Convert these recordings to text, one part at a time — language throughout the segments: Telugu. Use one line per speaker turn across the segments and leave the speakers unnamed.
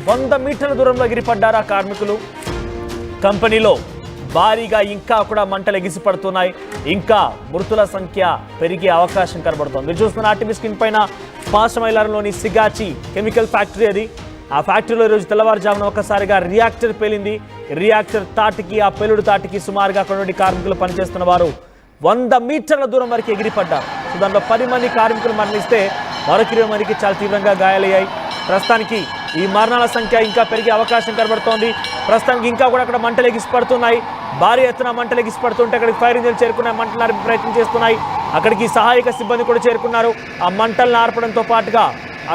100 మీటర్ల దూరంలో ఎగిరిపడ్డారు ఆ కార్మికులు. కంపెనీలో భారీగా ఇంకా కూడా మంటలు ఎగిసిపడుతున్నాయి. ఇంకా మృతుల సంఖ్య పెరిగే అవకాశం కనబడుతోంది. మీరు చూస్తున్న ఆర్టీవీ స్క్రీన్ పైన పాశమైలారంలోని సిగాచి కెమికల్ ఫ్యాక్టరీ అది. ఆ ఫ్యాక్టరీలో ఈరోజు తెల్లవారుజామున ఒక్కసారిగా రియాక్టర్ పేలింది. రియాక్టర్ తాటికి, ఆ పేలుడు తాటికి సుమారుగా అక్కడ కార్మికులు పనిచేస్తున్న వారు 100 మీటర్ల దూరం వరకు ఎగిరిపడ్డారు. సో దాంట్లో 10 మంది కార్మికులు మరణిస్తే మరొక 20 మందికి చాలా తీవ్రంగా గాయాలయ్యాయి. ప్రస్తుతానికి ఈ మరణాల సంఖ్య ఇంకా పెరిగే అవకాశం కనబడుతోంది. ప్రస్తుతానికి ఇంకా కూడా అక్కడ మంటలు ఎగిసిపడుతున్నాయి. భారీ ఎత్తున మంటలు ఎగిసిపడుతుంటే అక్కడికి ఫైర్ ఇంజిన్లు చేరుకున్నాయి, మంటలు ఆర్పే ప్రయత్నం చేస్తున్నాయి. అక్కడికి సహాయక సిబ్బంది కూడా చేరుకున్నారు. ఆ మంటలను ఆర్పడంతో పాటుగా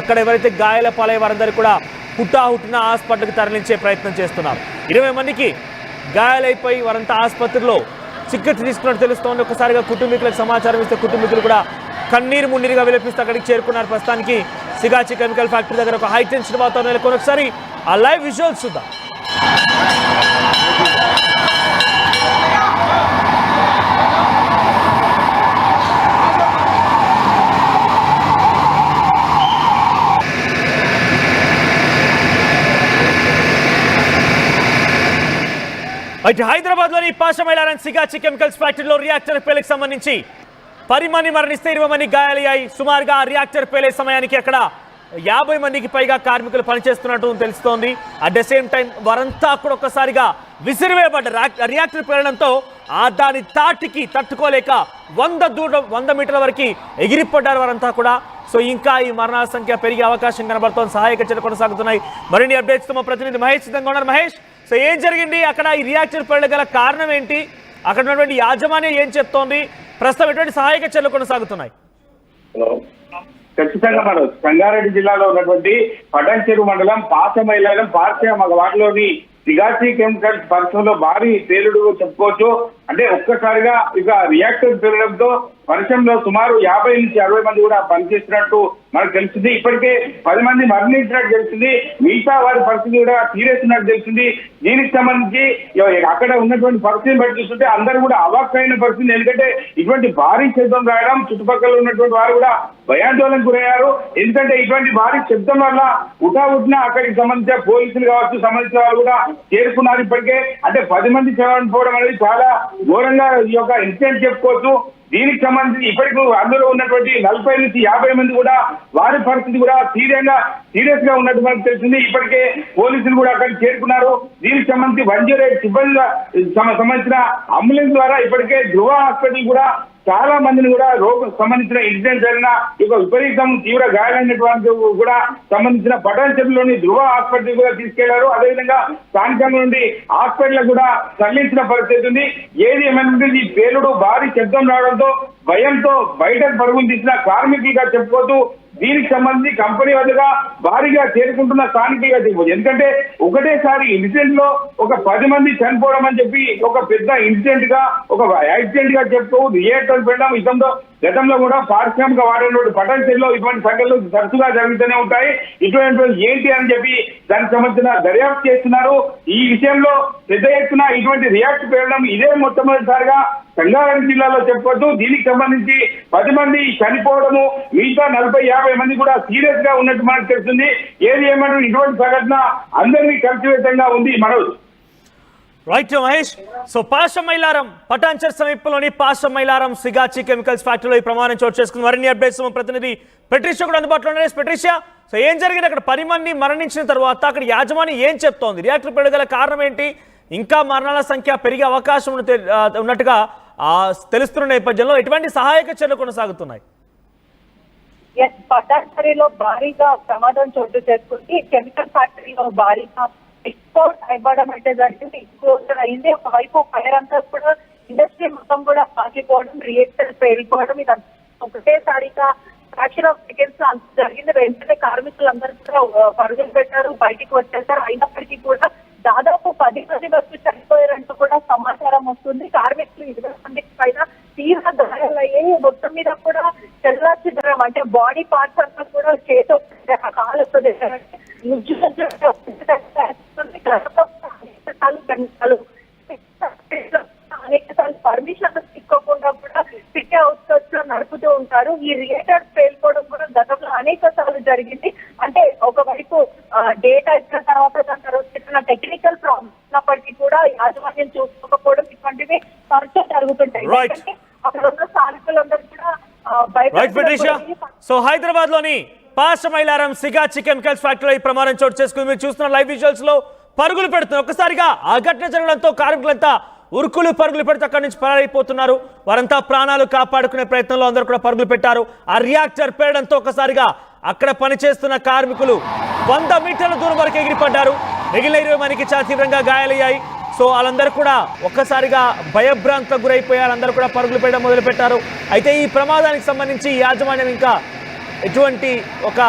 అక్కడ ఎవరైతే గాయాల పాలయ్యే వారందరూ కూడా హుటాహుటిన హాస్పిటల్కి తరలించే ప్రయత్నం చేస్తున్నారు. 20 మందికి గాయాలైపోయి వారంతా ఆసుపత్రిలో చికిత్స తీసుకున్నట్టు తెలుస్తోంది. ఒకసారిగా కుటుంబీకులకు సమాచారం ఇస్తే కుటుంబీకులు కూడా కన్నీరు మున్నీరుగా విలపిస్తూ అక్కడికి చేరుకున్నారు. ప్రస్తుతానికి సిగాచి కెమికల్ ఫ్యాక్టరీ దగ్గర ఒక హై టెన్షన్ వాతావరణం నెలకొని ఒకసారి ఆ లైవ్ విజువల్స్ చూద్దాం. అయితే హైదరాబాద్లోని పాశమైలారం సిగాచి కెమికల్స్ ఫ్యాక్టరీలో రియాక్టర్ పేలికి సంబంధించి 10 మంది మరణిస్తే 20 మంది గాయాలయ్యాయి. సుమారుగా రియాక్టర్ పేలే సమయానికి అక్కడ 50 మందికి పైగా కార్మికులు పనిచేస్తున్నట్టు తెలుస్తోంది. అట్ ద సేమ్ టైం వారంతా కూడా ఒక్కసారిగా విసిరివేయబడ్డారు. రియాక్టర్ పేలడంతో దాని తాటికి తట్టుకోలేక 100 మీటర్ల వరకు ఎగిరిపడ్డారు వారంతా కూడా. సో ఇంకా ఈ మరణాల సంఖ్య పెరిగే అవకాశం కనబడుతోంది. సహాయక చర్యలు కొనసాగుతున్నాయి. మరిన్ని అప్డేట్స్ మా ప్రతినిధి మహేష్ సిద్ధంగా ఉన్నారు. మహేష్, సో ఏం జరిగింది అక్కడ? ఈ రియాక్టర్ పేలడం గల కారణం ఏంటి? అక్కడ ఉన్నటువంటి యాజమాన్యం ఏం చెప్తోంది? ప్రస్తుతం ఎటువంటి సహాయక చర్యలు కొనసాగుతున్నాయి?
ఖచ్చితంగా మనం సంగారెడ్డి జిల్లాలో ఉన్నటువంటి పటాన్చెరు మండలం పాశమైలారం వాటిలోని సిగాచి కెమికల్స్ పరిశ్రమలో భారీ పేలుడు చెప్పుకోవచ్చు. అంటే ఒక్కసారిగా ఇక రియాక్టర్ పేలడంతో పరిశ్రమలో సుమారు 50 నుంచి 60 మంది కూడా పనిచేస్తున్నట్టు మనకు తెలిసింది. ఇప్పటికే 10 మంది మరణించినట్టు తెలిసింది. మిగతా వారి పరిస్థితి కూడా సీరియస్ ఉన్నట్టు తెలిసింది. దీనికి సంబంధించి అక్కడ ఉన్నటువంటి పరిస్థితిని బట్టి చూస్తుంటే అందరూ కూడా అవాక్కైన పరిస్థితి. ఎందుకంటే ఇటువంటి భారీ శబ్దం రావడం చుట్టుపక్కల ఉన్నటువంటి వారు కూడా భయాందోళనకు గురయ్యారు. ఎందుకంటే ఇటువంటి భారీ శబ్దం వల్ల ఉటావుటిన అక్కడికి సంబంధించిన పోలీసులు కావచ్చు, సంబంధించిన వాళ్ళు కూడా చేరుకున్నారు. ఇప్పటికే అంటే 10 మంది చనిపోవడం అనేది చాలా ఘోరంగా ఈ యొక్క ఇన్సిడెంట్ చెప్పుకోవచ్చు. దీనికి సంబంధించి ఇప్పటికి అందులో ఉన్నటువంటి 40 నుంచి 50 మంది కూడా వారి పరిస్థితి కూడా సీరియస్ గా ఉన్నట్టు మనకు తెలిసింది. ఇప్పటికే పోలీసులు కూడా అక్కడికి చేరుకున్నారు. దీనికి సంబంధించి 108 సిబ్బంది సంబంధించిన అంబులెన్స్ ద్వారా ఇప్పటికే ధృవ హాస్పిటల్ కూడా చాలా మందిని కూడా సంబంధించిన ఇన్సిడెంట్ జరిగిన ఇక విపరీతం తీవ్ర గాయాలైనటువంటి కూడా సంబంధించిన పటాన్చెరులోని ధృవ హాస్పిటల్ కూడా తీసుకెళ్లారు. అదేవిధంగా స్థానికంగా నుండి హాస్పిటల్ కూడా తరలించిన పరిస్థితి ఉంది. ఏది ఏమైనా ఈ పేలుడు భారీ శబ్దం రావడంతో భయంతో బయటకు పరుగులు తీసిన కార్మికులుగా చెప్పుకోవచ్చు. దీనికి సంబంధించి కంపెనీ వద్దగా భారీగా చేరుకుంటున్న స్థానికులుగా చెప్పవచ్చు. ఎందుకంటే ఒకటేసారి ఇన్సిడెంట్ లో ఒక 10 మంది చనిపోవడం అని చెప్పి ఒక పెద్ద ఇన్సిడెంట్ గా ఒక యాక్సిడెంట్ గా చెప్తూ రియాక్టర్ పెట్టడం గతంలో కూడా పారిశ్రామిక వాడేటువంటి పటాన్చెరులో ఇటువంటి సంఘటనలు తరచుగా జరుగుతూనే ఉంటాయి. ఇటువంటి ఏంటి అని చెప్పి దానికి సంబంధించిన దర్యాప్తు చేస్తున్నారు. ఈ విషయంలో పెద్ద ఎత్తున ఇటువంటి రియాక్ట్ పేరడం ఇదే మొట్టమొదటిసారిగా సంగారెడ్డి జిల్లాలో చెప్పొద్దు. దీనికి సంబంధించి 10 మంది చనిపోవడము, మిగతా 40-50 మంది కూడా సీరియస్ గా ఉన్నట్టు మనకు తెలుస్తుంది. ఏది ఏమంటారు ఇటువంటి సంఘటన అందరినీ కలిసివేతంగా ఉంది. మనోజ్,
రైట్ మహేష్. సో పాశమైలారం పటాన్చెరు సమీపంలోని పాశమైలారం సిగాచి కెమికల్స్ ఫ్యాక్టరీలో ఈ ప్రమాణం చోటు చేసుకుని మరిన్ని అప్డేట్స్ ప్రతినిధి పెట్రిషియా కూడా అందుబాటులో ఉన్నారు. పెట్రిషియా, సో ఏం జరిగింది అక్కడ? 10 మంది మరణించిన తర్వాత అక్కడ యాజమాన్యం ఏం చెప్తోంది? రియాక్టర్ పెరగల కారణం ఏంటి? ఇంకా మరణాల సంఖ్య పెరిగే అవకాశం ఉన్నట్టుగా తెలుస్తున్న నేపథ్యంలో ఎటువంటి సహాయక చర్యలు కొనసాగుతున్నాయి?
పటాన్చెరులో భారీగా ప్రమాదం చోటు చేసుకుంది. కెమికల్ ఫ్యాక్టరీలో భారీగా ఎక్స్పోర్ట్ అయిపోవడం అంటే జరిగింది. ఎక్స్పోర్ట్ అయింది. ఒకవైపు ఫైర్ అంతా కూడా ఇండస్ట్రీ మొత్తం కూడా పాకిపోవడం, రియాక్టర్ పేలిపోవడం, ఇదంతా ఒకటేసారిగా ఫ్రాక్షన్ ఆఫ్ సెకండ్స్ అంత జరిగింది. వెంటనే కార్మికులందరూ కూడా పరుగులు పెట్టారు, బయటికి వచ్చేసారు. అయినప్పటికీ కూడా దాదాపు 10 మంది వరకు చనిపోయారంటూ కూడా సమాచారం వస్తుంది. కార్మికులు 20 మందికి పైన తీవ్ర గాయాలయ్యాయి. మొత్తం మీద కూడా చెల్లాచెదరం అంటే బాడీ పార్ట్స్ అంతా కూడా చేతో కాలు అనేక సార్లు పర్మిషన్ తీసుకోకుండా కూడా సిటీ అవుట్స్కట్స్ లో నడుపుతూ ఉంటారు. ఈ రియాక్టర్ పేలిపోవడం కూడా గతంలో అనేక సార్లు జరిగింది. అంటే ఒకవైపు డేటా ఇచ్చిన తర్వాత తర్వాత దాని తర్వాత చిన్న టెక్నికల్ ప్రాబ్లమ్ ఉన్నప్పటికీ కూడా యాజమాన్యం చూసుకోకపోవడం ఇటువంటివి తరచూ జరుగుతుంటాయి.
Right.
ఎందుకంటే అక్కడ ఉన్న స్థానికులందరూ కూడా
రైట్ ఫెడ్రిషియా. సో హైదరాబాద్ లోని పాశమైలారం సిగాచి కెమికల్స్ ఫ్యాక్టరీలో ఈ ప్రమాదం చోటు చేసుకుని మీరు చూస్తున్న లైవ్ విజువల్స్ లో పరుగులు పెడుతున్నారు. ఒక్కసారిగా ఆ ఘటన జరగడంతో కార్మికులంతా ఉరుకులు పరుగులు పెడితే అక్కడి నుంచి పరారైపోతున్నారు. వారంతా ప్రాణాలు కాపాడుకునే ప్రయత్నంలో అందరూ కూడా పరుగులు పెట్టారు. ఆ రియాక్టర్ పేరడంతో ఒక్కసారిగా అక్కడ పనిచేస్తున్న కార్మికులు 100 మీటర్ల దూరం వరకు ఎగిరిపడ్డారు. మిగిలిన 20 మందికి చాలా తీవ్రంగా గాయాలయ్యాయి. సో వాళ్ళందరూ కూడా ఒక్కసారిగా భయభ్రాంతకు గురైపోయారు. వాళ్ళందరూ కూడా పరుగులు పెట్టడం మొదలుపెట్టారు. అయితే ఈ ప్రమాదానికి సంబంధించి యాజమాన్యం ఇంకా ఎటువంటి ఒక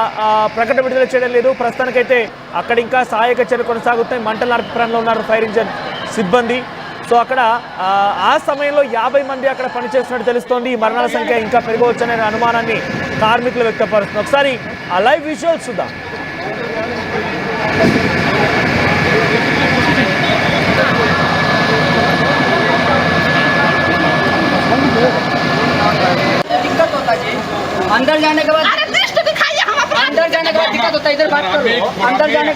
ప్రకటన విడుదల చేయడం లేదు. ప్రస్తుతానికైతే అక్కడ ఇంకా సహాయక చర్య కొనసాగుతాయి. మంటల నరపడంలో ఉన్నారు ఫైర్ ఇంజన్ సిబ్బంది. సో అక్కడ ఆ సమయంలో 50 మంది అక్కడ పనిచేస్తున్నట్టు తెలుస్తోంది. ఈ మరణాల సంఖ్య ఇంకా పెరగవచ్చనే అనుమానాన్ని కార్మికులు వ్యక్తపరుస్తున్నారు. ఒకసారి ఆ లైవ్ విజువల్స్ చూద్దాం.
दिक्कत होता जी अंदर जाने के बाद अंदर जाने के बाद दिक्कत होता है. इधर बात करो अंदर जाने